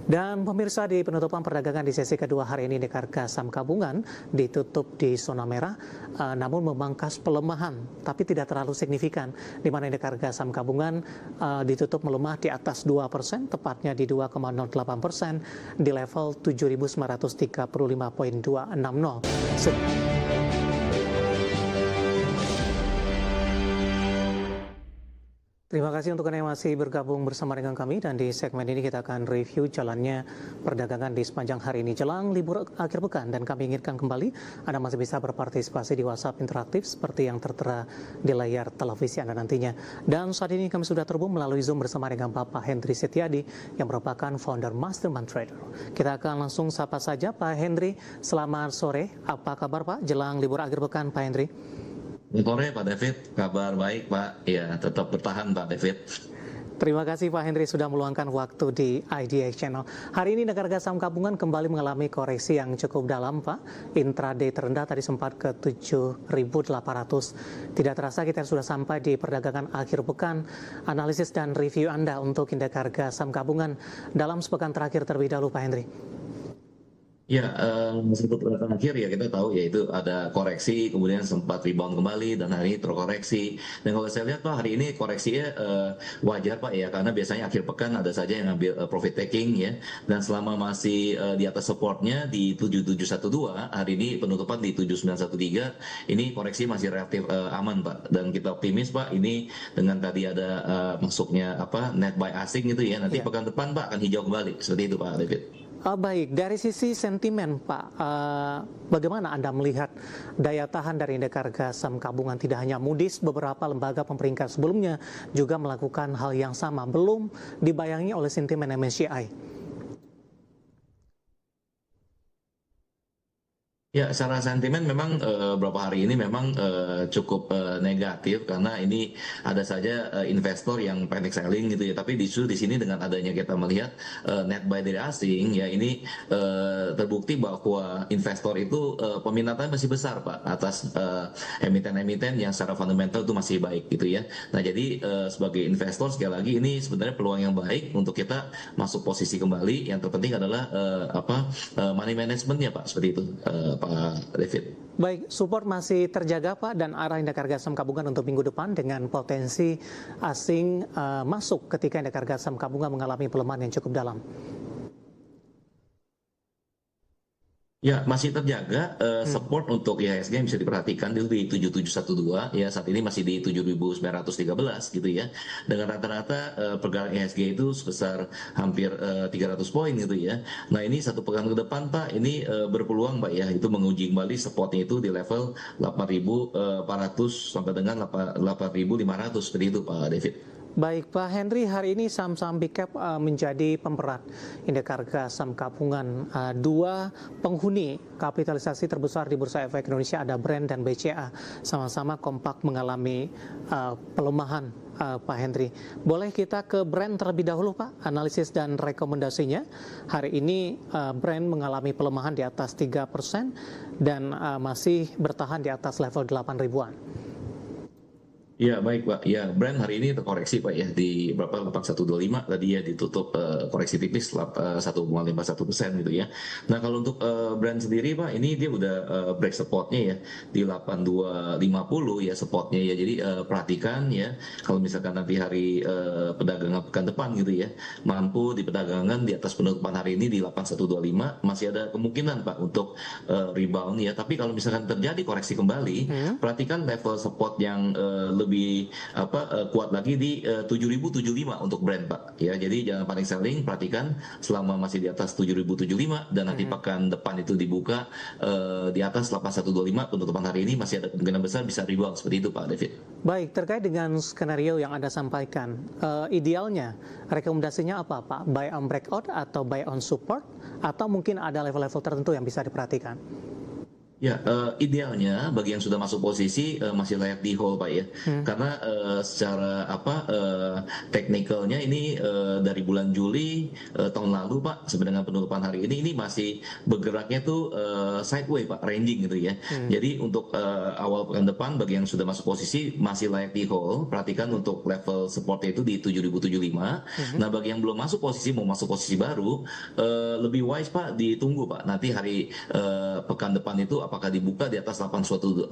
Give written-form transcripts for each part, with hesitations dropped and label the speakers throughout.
Speaker 1: Dan pemirsa, di penutupan perdagangan di sesi kedua hari ini indeks harga saham gabungan ditutup di zona merah, namun memangkas pelemahan, tapi tidak terlalu signifikan, di mana indeks harga saham gabungan ditutup melemah di atas 2%, tepatnya di 2,08% di level 7.935,260. Terima kasih untuk Anda yang masih bergabung bersama dengan kami, dan di segmen ini kita akan review jalannya perdagangan di sepanjang hari ini jelang libur akhir pekan, dan kami ingatkan kembali Anda masih bisa berpartisipasi di WhatsApp interaktif seperti yang tertera di layar televisi Anda nantinya. Dan saat ini kami sudah terhubung melalui Zoom bersama dengan Bapak Hendry Setiadi yang merupakan founder Mastermind Trader. Kita akan langsung sapa saja Pak Hendry. Selamat sore, apa kabar Pak jelang libur akhir pekan Pak Hendry?
Speaker 2: Selamat sore Pak David, kabar baik Pak. Ya, tetap bertahan Pak David.
Speaker 1: Terima kasih Pak Hendry sudah meluangkan waktu di IDX Channel. Hari ini indeks harga saham gabungan kembali mengalami koreksi yang cukup dalam Pak. Intraday terendah tadi sempat ke 7.800. Tidak terasa kita sudah sampai di perdagangan akhir pekan. Analisis dan review Anda untuk indeks harga saham gabungan dalam sepekan terakhir terlebih dahulu Pak Hendry.
Speaker 2: Ya, untuk terakhir ya kita tahu yaitu ada koreksi, kemudian sempat rebound kembali dan hari ini terkoreksi. Dan kalau saya lihat Pak, hari ini koreksinya wajar Pak ya, karena biasanya akhir pekan ada saja yang ambil profit taking ya. Dan selama masih di atas supportnya di 7712, hari ini penutupan di 7913, ini koreksi masih relatif aman Pak. Dan kita optimis Pak, ini dengan tadi ada masuknya net buy asing gitu ya, nanti pekan depan Pak akan hijau kembali. Seperti itu Pak David.
Speaker 1: Baik, dari sisi sentimen Pak, bagaimana Anda melihat daya tahan dari indeks harga saham gabungan? Tidak hanya Moody's, beberapa lembaga pemeringkat sebelumnya juga melakukan hal yang sama, belum dibayangi oleh sentimen MSCI.
Speaker 2: Ya, secara sentimen memang beberapa hari ini memang cukup negatif, karena ini ada saja investor yang panic selling gitu ya. Tapi justru di sini dengan adanya kita melihat net buy dari asing ya, ini terbukti bahwa investor itu peminatannya masih besar Pak atas emiten-emiten yang secara fundamental itu masih baik gitu ya. Nah jadi sebagai investor sekali lagi ini sebenarnya peluang yang baik untuk kita masuk posisi kembali. Yang terpenting adalah money managementnya Pak, seperti itu Pak David.
Speaker 1: Baik, support masih terjaga Pak, dan arah indeks harga saham gabungan untuk minggu depan dengan potensi asing masuk ketika indeks harga saham gabungan mengalami pelemahan yang cukup dalam.
Speaker 2: Ya, masih terjaga support untuk IHSG yang bisa diperhatikan itu di 7712 ya, saat ini masih di 7.913 gitu ya. Dengan rata-rata pergerakan IHSG itu sebesar hampir 300 poin gitu ya. Nah, ini satu pekan ke depan Pak, ini berpeluang Pak ya, itu menguji kembali supportnya itu di level 8.400 sampai dengan 8.500 seperti itu Pak David.
Speaker 1: Baik Pak Hendry, hari ini saham-saham big cap menjadi pemberat indeks harga saham gabungan. Dua penghuni kapitalisasi terbesar di Bursa Efek Indonesia, ada Brand dan BCA, sama-sama kompak mengalami pelemahan Pak Hendry. Boleh kita ke Brand terlebih dahulu Pak, analisis dan rekomendasinya. Hari ini Brand mengalami pelemahan di atas 3% dan masih bertahan di atas level 8 ribuan.
Speaker 2: Ya baik Pak, ya Brand hari ini terkoreksi Pak ya di berapa 8125 tadi ya, ditutup koreksi tipis 1,51% gitu ya. Nah kalau untuk Brand sendiri Pak, ini dia udah break supportnya ya di 8250 ya supportnya ya. Jadi perhatikan ya, kalau misalkan nanti hari perdagangan pekan depan gitu ya, mampu di perdagangan di atas penutupan hari ini di 8125, masih ada kemungkinan Pak untuk rebound ya. Tapi kalau misalkan terjadi koreksi kembali, perhatikan level support yang lebih kuat lagi di 7.075 untuk Brand Pak ya. Jadi jangan panik selling, perhatikan selama masih di atas 7.075 dan nanti pekan depan itu dibuka di atas 8125 penutupan hari ini, masih ada kemungkinan besar bisa rebound seperti itu Pak David.
Speaker 1: Baik, terkait dengan skenario yang Anda sampaikan, idealnya rekomendasinya apa Pak? Buy on breakout atau buy on support, atau mungkin ada level-level tertentu yang bisa diperhatikan?
Speaker 2: Ya, idealnya bagi yang sudah masuk posisi masih layak di hold Pak ya, karena secara apa teknikalnya ini dari bulan Juli tahun lalu Pak, sampai dengan penutupan hari ini masih bergeraknya tuh sideway Pak, ranging gitu ya. Jadi untuk awal pekan depan bagi yang sudah masuk posisi masih layak di hold. Perhatikan untuk level supportnya itu di 7.075. Nah bagi yang belum masuk posisi mau masuk posisi baru lebih wise Pak ditunggu Pak. Nanti hari pekan depan itu apakah dibuka di atas 8125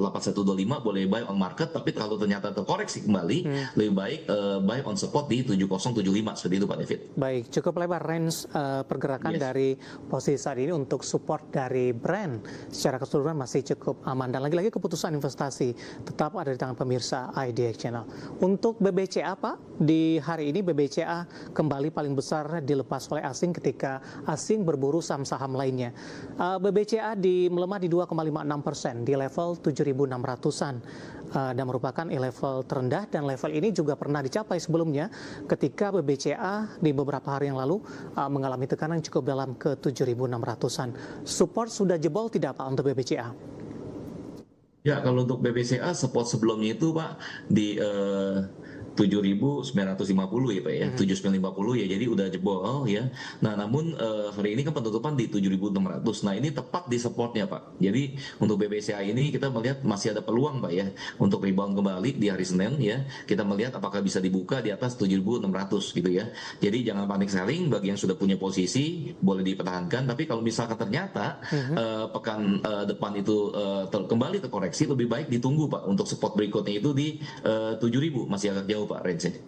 Speaker 2: boleh buy on market, tapi kalau ternyata terkoreksi kembali lebih baik buy on support di 7075 seperti itu Pak David.
Speaker 1: Baik, cukup lebar range pergerakan dari posisi saat ini untuk support dari brand secara keseluruhan masih cukup aman, dan lagi-lagi keputusan investasi tetap ada di tangan pemirsa IDX Channel. Untuk BBCA Pak, di hari ini BBCA kembali paling besar dilepas oleh asing ketika asing berburu saham-saham lainnya. BBCA melemah di 2,56% di level 7.600-an dan merupakan level terendah, dan level ini juga pernah dicapai sebelumnya ketika BBCA di beberapa hari yang lalu mengalami tekanan cukup dalam ke 7.600-an. Support sudah jebol tidak Pak untuk BBCA?
Speaker 2: Ya, kalau untuk BBCA support sebelumnya itu Pak di 7.950 ya Pak ya, 7.950 ya, jadi udah jebol ya. Nah namun hari ini kan penutupan di 7.600. Nah ini tepat di supportnya Pak. Jadi untuk BBCA ini kita melihat masih ada peluang Pak ya untuk rebound kembali di hari Senin ya. Kita melihat apakah bisa dibuka di atas 7.600 gitu ya. Jadi jangan panik selling, bagi yang sudah punya posisi boleh dipertahankan. Tapi kalau misalkan ternyata pekan depan itu kembali terkoreksi, lebih baik ditunggu Pak untuk support berikutnya itu di 7.000, masih agak jauh Pak range-nya.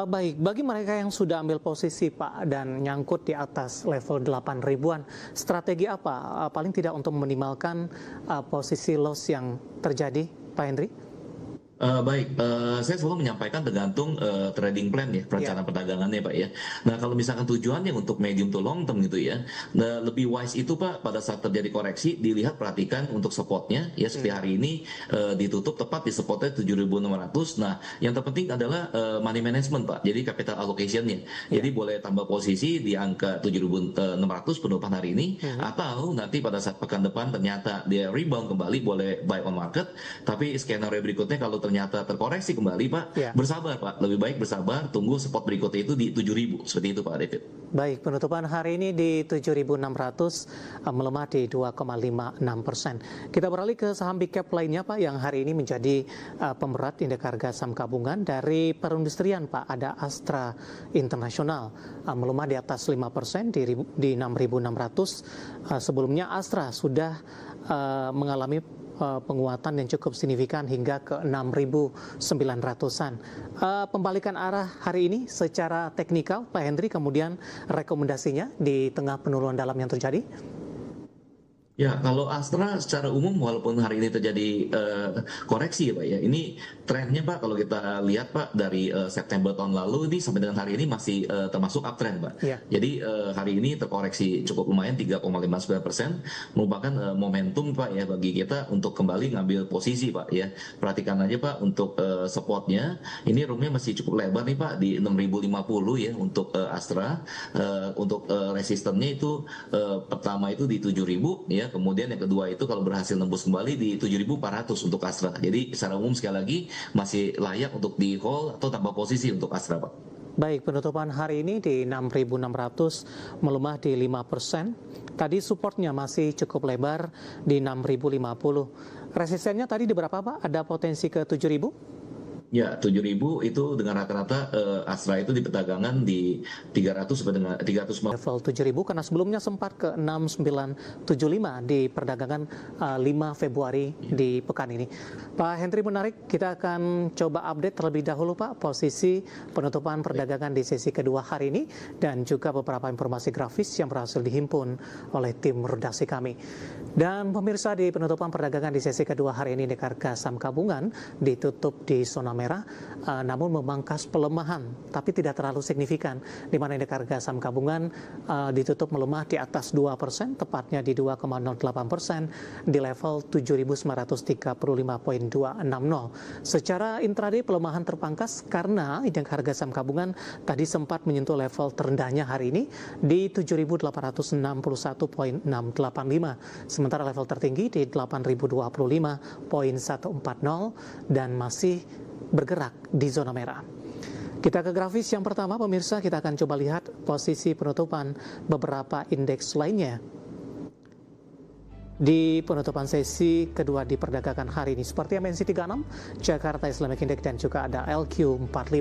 Speaker 1: Baik, bagi mereka yang sudah ambil posisi Pak dan nyangkut di atas level 8 ribuan, strategi apa paling tidak untuk meminimalkan posisi loss yang terjadi Pak Hendry?
Speaker 2: Baik, saya selalu menyampaikan tergantung trading plan ya, perencanaan perdagangannya Pak ya. Nah kalau misalkan tujuannya untuk medium to long term gitu ya, nah, lebih wise itu Pak pada saat terjadi koreksi dilihat, perhatikan untuk supportnya ya, seperti hari ini ditutup tepat di supportnya 7.600. Nah yang terpenting adalah money management Pak, jadi capital allocation-nya. Jadi boleh tambah posisi di angka 7.600 penutupan hari ini, atau nanti pada saat pekan depan ternyata dia rebound kembali boleh buy on market. Tapi skenario berikutnya kalau ternyata terkoreksi kembali Pak, bersabar Pak, lebih baik bersabar, tunggu support berikutnya itu di 7.000, seperti itu Pak David.
Speaker 1: Baik, penutupan hari ini di 7.600 melemah di 2,56%. Kita beralih ke saham big cap lainnya Pak, yang hari ini menjadi pemberat indeks harga saham gabungan dari perindustrian Pak. Ada Astra International melemah di atas 5% di 6.600. Sebelumnya Astra sudah mengalami penguatan yang cukup signifikan hingga ke 6.900-an. Pembalikan arah hari ini secara teknikal Pak Hendry, kemudian rekomendasinya di tengah penurunan dalam yang terjadi?
Speaker 2: Ya, kalau Astra secara umum walaupun hari ini terjadi koreksi ya Pak ya, ini trennya Pak kalau kita lihat Pak dari September tahun lalu ini sampai dengan hari ini masih termasuk uptrend Pak. Jadi hari ini terkoreksi cukup lumayan 3,59%, merupakan momentum Pak ya bagi kita untuk kembali ngambil posisi Pak ya. Perhatikan aja Pak untuk supportnya, ini roomnya masih cukup lebar nih Pak di 6.050 ya untuk Astra. Untuk resistennya itu pertama itu di 7.000 ya. Kemudian yang kedua itu kalau berhasil nembus kembali di 7.400 untuk Astra. Jadi secara umum sekali lagi masih layak untuk di hold atau tambah posisi untuk Astra Pak.
Speaker 1: Baik, penutupan hari ini di 6.600 melemah di 5%. Tadi supportnya masih cukup lebar di 6.050. Resistennya tadi di berapa Pak? Ada potensi ke 7.000?
Speaker 2: Ya, 7.000 itu dengan rata-rata Astra itu di perdagangan di 300 sampai dengan 300
Speaker 1: level 7.000, karena sebelumnya sempat ke 6.975 di perdagangan 5 Februari di pekan ini. Pak Hendry, menarik, kita akan coba update terlebih dahulu Pak posisi penutupan perdagangan di sesi kedua hari ini dan juga beberapa informasi grafis yang berhasil dihimpun oleh tim redaksi kami. Dan pemirsa, di penutupan perdagangan di sesi kedua hari ini indeks harga saham gabungan ditutup di zona merah, namun memangkas pelemahan, tapi tidak terlalu signifikan, di mana indeks harga saham gabungan ditutup melemah di atas 2%, tepatnya di 2,08% di level 7.935,260. Secara intraday pelemahan terpangkas karena indeks harga saham gabungan tadi sempat menyentuh level terendahnya hari ini di 7.861,685, sementara level tertinggi di 8.025,140 dan masih bergerak di zona merah. Kita ke grafis yang pertama, pemirsa, kita akan coba lihat posisi penutupan beberapa indeks lainnya di penutupan sesi kedua diperdagangkan hari ini. Seperti MNC 36, Jakarta Islamic Index, dan juga ada LQ45,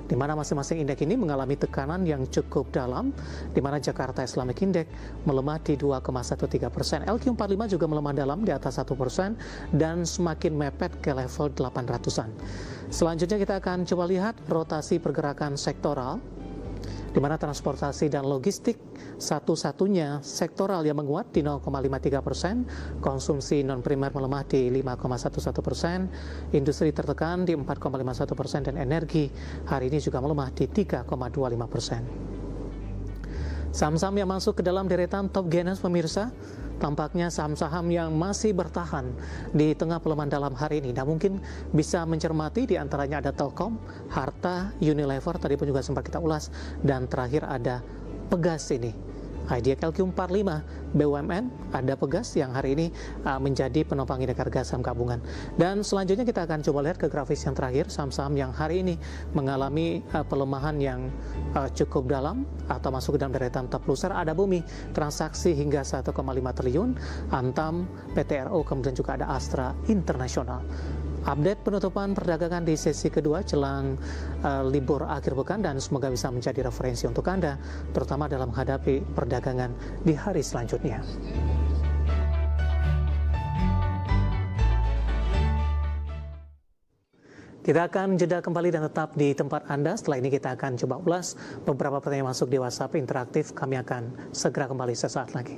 Speaker 1: di mana masing-masing indeks ini mengalami tekanan yang cukup dalam, di mana Jakarta Islamic Index melemah di 2,13%, LQ45 juga melemah dalam di atas 1% dan semakin mepet ke level 800-an. Selanjutnya kita akan coba lihat rotasi pergerakan sektoral, di mana transportasi dan logistik satu-satunya sektoral yang menguat di 0,53%, konsumsi non-primer melemah di 5,11%, industri tertekan di 4,51%, dan energi hari ini juga melemah di 3,25%. Saham-saham yang masuk ke dalam deretan top gainers, pemirsa, tampaknya saham-saham yang masih bertahan di tengah pelemahan dalam hari ini. Nah, mungkin bisa mencermati di antaranya ada Telkom, Harta, Unilever, tadi pun juga sempat kita ulas, dan terakhir ada Pegas ini. IDX LQ45, BUMN, ada Pegas yang hari ini menjadi penopang indeks harga saham gabungan. Dan selanjutnya kita akan coba lihat ke grafis yang terakhir, saham-saham yang hari ini mengalami pelemahan yang cukup dalam atau masuk ke dalam deretan top loser. Ada Bumi, transaksi hingga 1,5 triliun, Antam, PTRO, kemudian juga ada Astra Internasional. Update penutupan perdagangan di sesi kedua jelang libur akhir pekan, dan semoga bisa menjadi referensi untuk Anda, terutama dalam menghadapi perdagangan di hari selanjutnya. Kita akan jeda kembali dan tetap di tempat Anda. Setelah ini kita akan coba ulas beberapa pertanyaan masuk di WhatsApp interaktif. Kami akan segera kembali sesaat lagi.